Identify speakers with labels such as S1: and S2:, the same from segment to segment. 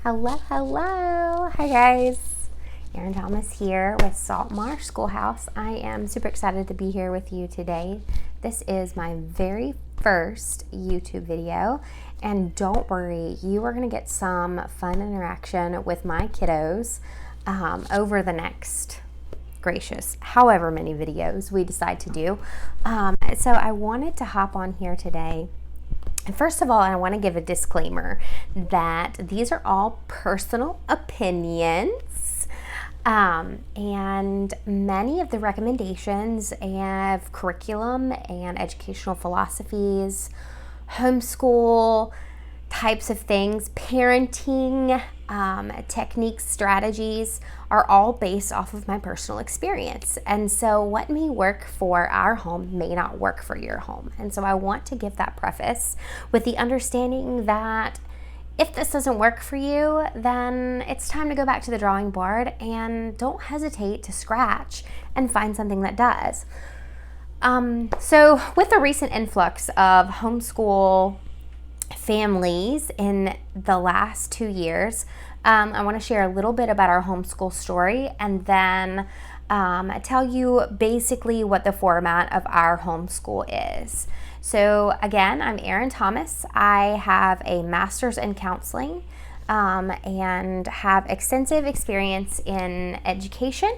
S1: Hello. Hi guys. Erin Thomas here with Saltmarsh Schoolhouse. I am super excited to be here with you today. This is my very first YouTube video, and don't worry, you are going to get some fun interaction with my kiddos over the next however many videos we decide to do. So I wanted to hop on here today. And first of all, I want to give a disclaimer that these are all personal opinions, and many of the recommendations of curriculum and educational philosophies, homeschool types of things, parenting techniques, strategies are all based off of my personal experience. And so what may work for our home may not work for your home. And so I want to give that preface with the understanding that if this doesn't work for you, then it's time to go back to the drawing board and don't hesitate to scratch and find something that does. So with the recent influx of homeschool families in the last 2 years, I want to share a little bit about our homeschool story and then tell you basically what the format of our homeschool is. So again, I'm Erin Thomas. I have a master's in counseling and have extensive experience in education,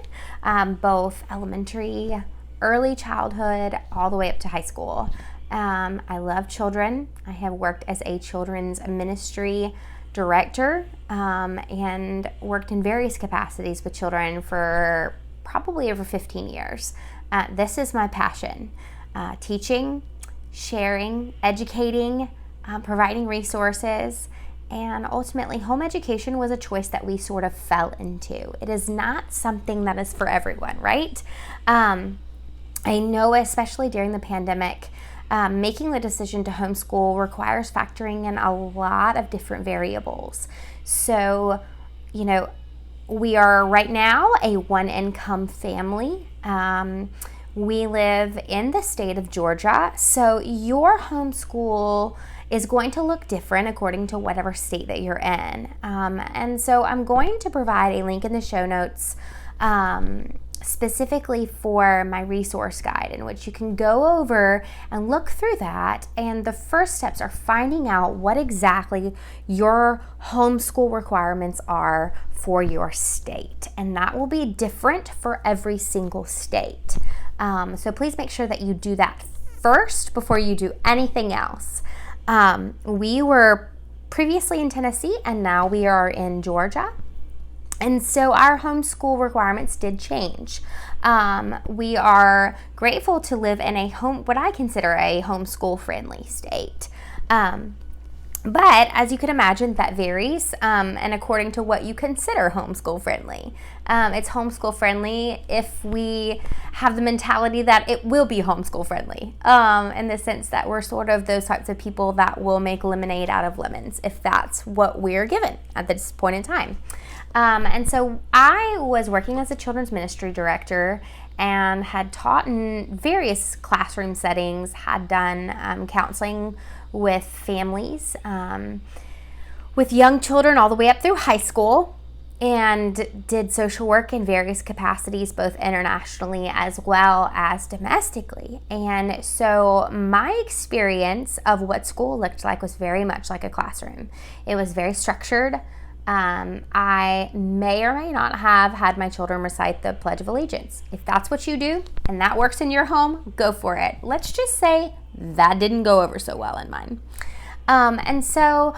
S1: both elementary, early childhood, all the way up to high school. I love children. I have worked as a children's ministry director and worked in various capacities with children for probably over 15 years. This is my passion, teaching, sharing, educating, providing resources, and ultimately home education was a choice that we sort of fell into. It is not something that is for everyone, right? I know, especially during the pandemic, making the decision to homeschool requires factoring in a lot of different variables. So, we are right now a one-income family. We live in the state of Georgia, so your homeschool is going to look different according to whatever state that you're in. And so I'm going to provide a link in the show notes specifically for my resource guide, in which you can go over and look through that. And the first steps are finding out what exactly your homeschool requirements are for your state. And that will be different for every single state. So please make sure that you do that first before you do anything else. We were previously in Tennessee and now we are in Georgia. And so our homeschool requirements did change. We are grateful to live in what I consider a homeschool friendly state. But as you can imagine, that varies, and according to what you consider homeschool friendly. It's homeschool friendly if we have the mentality that it will be homeschool friendly, in the sense that we're sort of those types of people that will make lemonade out of lemons if that's what we're given at this point in time. And so I was working as a children's ministry director and had taught in various classroom settings, had done counseling with families, with young children all the way up through high school, and did social work in various capacities, both internationally as well as domestically. And so my experience of what school looked like was very much like a classroom. It was very structured. I may or may not have had my children recite the Pledge of Allegiance. If that's what you do and that works in your home, go for it. Let's just say that didn't go over so well in mine. And so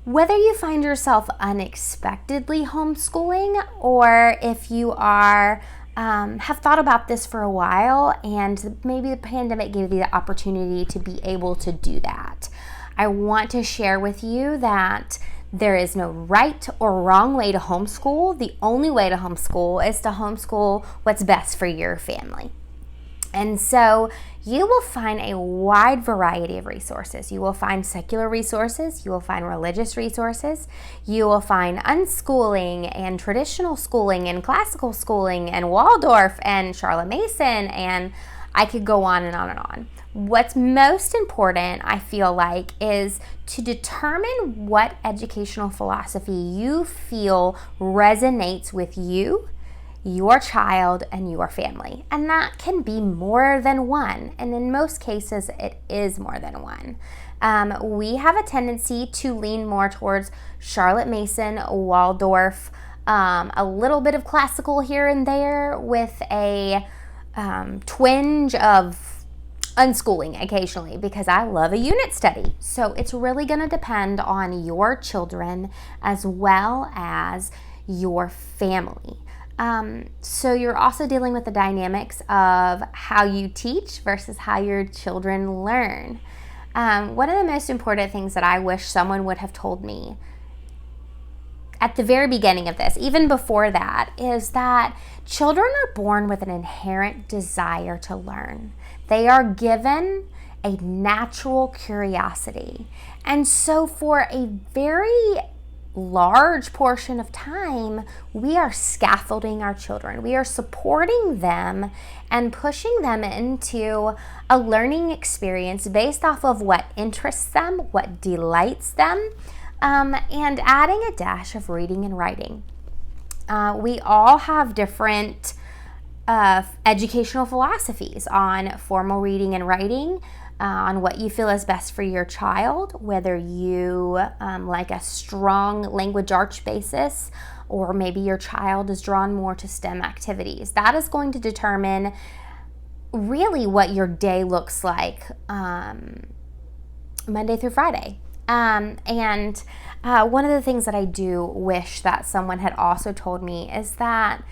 S1: whether you find yourself unexpectedly homeschooling or if you are have thought about this for a while and maybe the pandemic gave you the opportunity to be able to do that, I want to share with you that there is no right or wrong way to homeschool. The only way to homeschool is to homeschool what's best for your family. And so you will find a wide variety of resources. You will find secular resources, you will find religious resources, you will find unschooling and traditional schooling and classical schooling and Waldorf and Charlotte Mason, and I could go on and on and on. What's most important, I feel like, is to determine what educational philosophy you feel resonates with you, your child, and your family. And that can be more than one. And in most cases, it is more than one. We have a tendency to lean more towards Charlotte Mason, Waldorf, a little bit of classical here and there with a twinge of unschooling occasionally, because I love a unit study. So it's really going to depend on your children as well as your family. So you're also dealing with the dynamics of how you teach versus how your children learn. One of the most important things that I wish someone would have told me at the very beginning of this, even before that, is that children are born with an inherent desire to learn. They are given a natural curiosity. And so for a very large portion of time, we are scaffolding our children. We are supporting them and pushing them into a learning experience based off of what interests them, what delights them, and adding a dash of reading and writing. We all have different educational philosophies on formal reading and writing, on what you feel is best for your child, whether you like a strong language arts basis, or maybe your child is drawn more to STEM activities. That is going to determine really what your day looks like Monday through Friday. And one of the things that I do wish that someone had also told me is that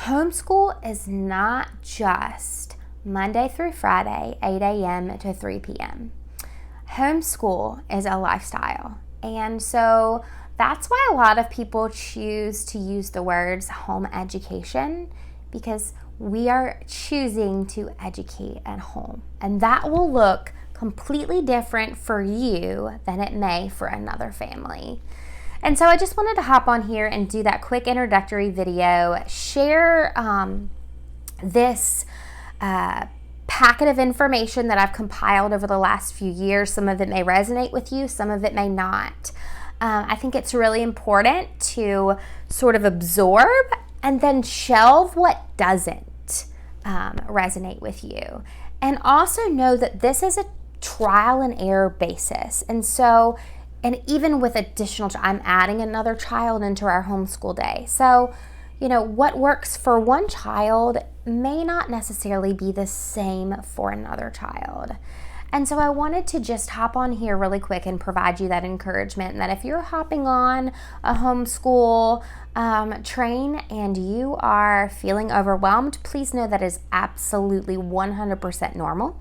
S1: homeschool is not just Monday through Friday, 8 a.m. to 3 p.m. Homeschool is a lifestyle. And so that's why a lot of people choose to use the words home education, because we are choosing to educate at home. And that will look completely different for you than it may for another family. And so I just wanted to hop on here and do that quick introductory video, share this packet of information that I've compiled over the last few years. Some of it may resonate with you, some of it may not. I think it's really important to sort of absorb and then shelve what doesn't resonate with you. And also know that this is a trial and error basis. And so, and even with additional, I'm adding another child into our homeschool day. So, what works for one child may not necessarily be the same for another child. And so I wanted to just hop on here really quick and provide you that encouragement that if you're hopping on a homeschool train and you are feeling overwhelmed, please know that is absolutely 100% normal.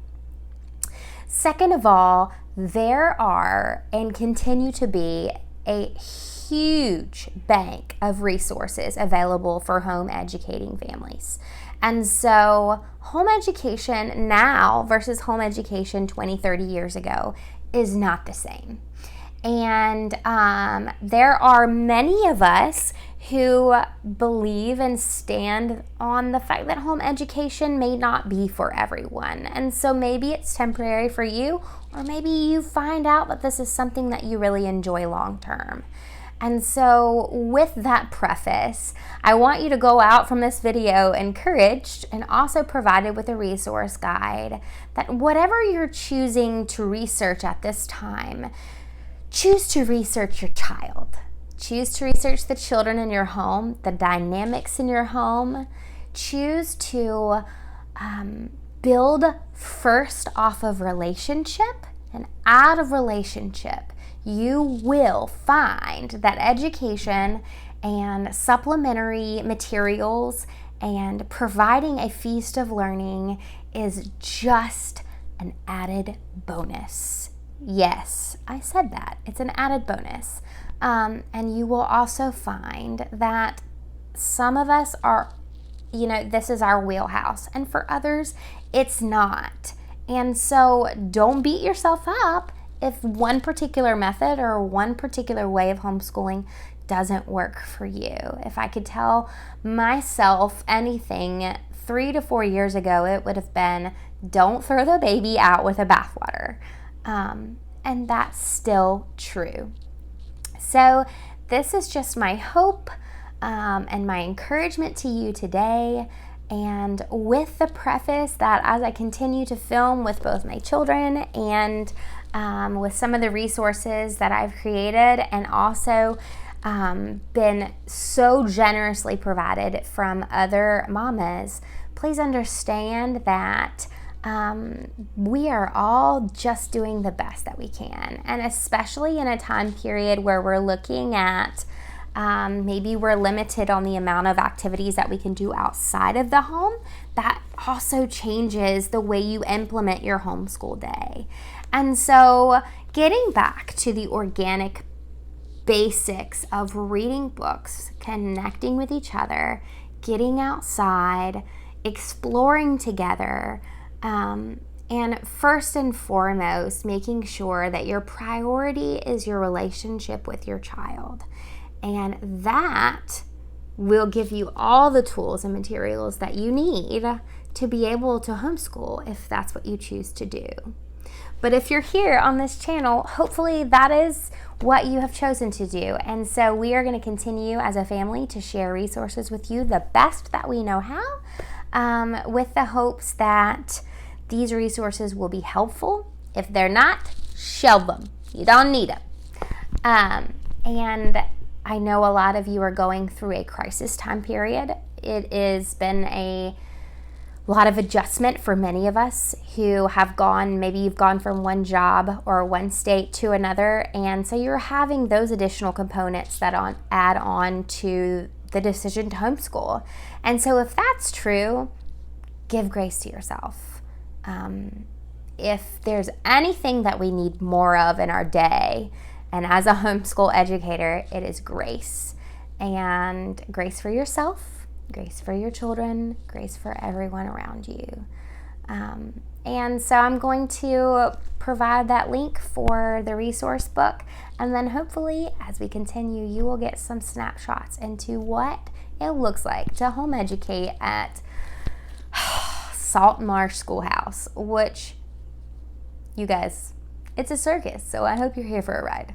S1: Second of all, there are and continue to be a huge bank of resources available for home educating families. And so home education now versus home education 20, 30 years ago is not the same. And there are many of us who believe and stand on the fact that home education may not be for everyone. And so maybe it's temporary for you, or maybe you find out that this is something that you really enjoy long term. And so with that preface, I want you to go out from this video encouraged and also provided with a resource guide that whatever you're choosing to research at this time, choose to research your child. Choose to research the children in your home, the dynamics in your home. Choose to build first off of relationship, and out of relationship, you will find that education and supplementary materials and providing a feast of learning is just an added bonus. Yes, I said that. It's an added bonus. And you will also find that some of us are, this is our wheelhouse, and for others, it's not. And so don't beat yourself up if one particular method or one particular way of homeschooling doesn't work for you. If I could tell myself anything 3 to 4 years ago, it would have been, don't throw the baby out with the bathwater. And that's still true. So this is just my hope and my encouragement to you today. And with the preface that as I continue to film with both my children and with some of the resources that I've created, and also been so generously provided from other mamas, please understand that we are all just doing the best that we can. And especially in a time period where we're looking at maybe we're limited on the amount of activities that we can do outside of the home, that also changes the way you implement your homeschool day. And so getting back to the organic basics of reading books, connecting with each other, getting outside, exploring together, and first and foremost, making sure that your priority is your relationship with your child. And that will give you all the tools and materials that you need to be able to homeschool if that's what you choose to do. But if you're here on this channel, hopefully that is what you have chosen to do. And so we are going to continue as a family to share resources with you the best that we know how, with the hopes that these resources will be helpful. If they're not, shelve them. You don't need them. And I know a lot of you are going through a crisis time period. It has been a lot of adjustment for many of us who have gone, maybe you've gone from one job or one state to another, and so you're having those additional components that add on to the decision to homeschool. And so if that's true, give grace to yourself. If there's anything that we need more of in our day, and as a homeschool educator, it is grace. And grace for yourself, grace for your children, grace for everyone around you. And so I'm going to provide that link for the resource book. And then hopefully, as we continue, you will get some snapshots into what it looks like to home educate at Saltmarsh Schoolhouse, which, you guys, it's a circus. So I hope you're here for a ride.